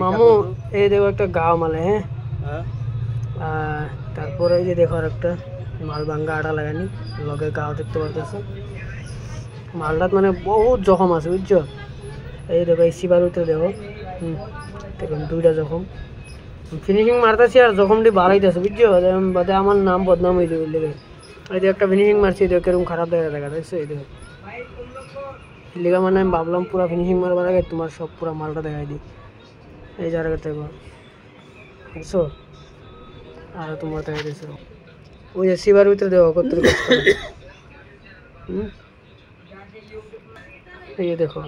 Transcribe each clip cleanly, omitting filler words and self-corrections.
মামু এই দেখো একটা গাও মালে হ্যাঁ তারপরে এই যে দেখো আর একটা মাল ভাঙ্গা আটা লাগানি লগে গাও দেখতে পারতেছো মালটাত মানে বহুত জখম আছে বুঝছো এই দেখো এই সিবার ভিতরে দেখো দেখুন দুইটা জখম ফিনিশিং মারতেছি আর জখমটি বাড়াইতেছে বুঝছো বাদে আমার নাম বদনাম হয়ে যাবে লেগে এই যে একটা ফিনিশিং মারছি দেখো কিরকম খারাপ দেখা দেখছো এই দেখো লিগা মানে আমি ভাবলাম পুরা ফিনিশিং মারবার আগে তোমার সব পুরা মালটা দেখাই দিই এই জায়গা থেকে বুঝছো আর তোমার দেখাই দিয়েছো ওই যে সিবার ভিতরে দেখো কত এই যে দেখো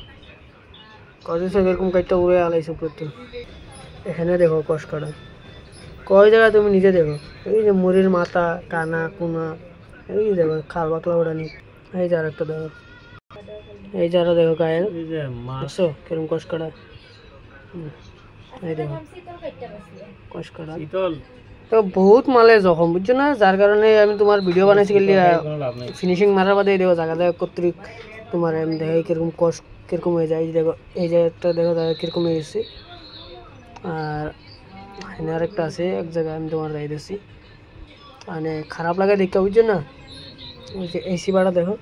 কত এরকম কাজটা উড়ে আলাইছে প্রত্যেক এখানে দেখো কষকাটা কয় জায়গা তুমি নিজে দেখো এই যে মুড়ির মাথা কানা কুনা এই যে দেখো খাল বাকলা ওড়ানি এই যে আর একটা দেখো এই যারা দেখো গায়ের দেখছো কিরকম কষকাটা এই দেখো কষকাটা তো বহুত মালে জখম বুঝছো না যার কারণে আমি তোমার ভিডিও বানাইছি গেলি ফিনিশিং মারার বাদে এই দেখো জায়গা জায়গা কর্তৃক তোমার আমি দেখো কিরকম কিরকম হয়ে যায় দেখো এই জায়গাটা দেখো জায়গা কিরকম হয়ে গেছে আর এখানে আরেকটা আছে এক জায়গায় আমি তোমার রাই দিচ্ছি মানে খারাপ লাগে দেখতে বুঝছো না ওই যে এসি ভাড়া দেখো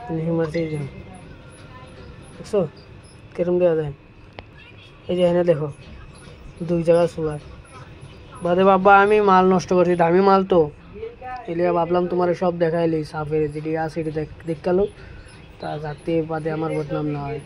ফিনিশিং মারতে দেখছো কিরকম দেওয়া যায় এই যে এখানে দেখো দুই জায়গা চুলায় বাদে বাবা আমি মাল নষ্ট করছি দামি মাল তো এলিয়া ভাবলাম তোমার সব দেখাইলি সাফের যেটি আছে এটি দেখালো তা যাতে বাদে আমার বদনাম না হয়।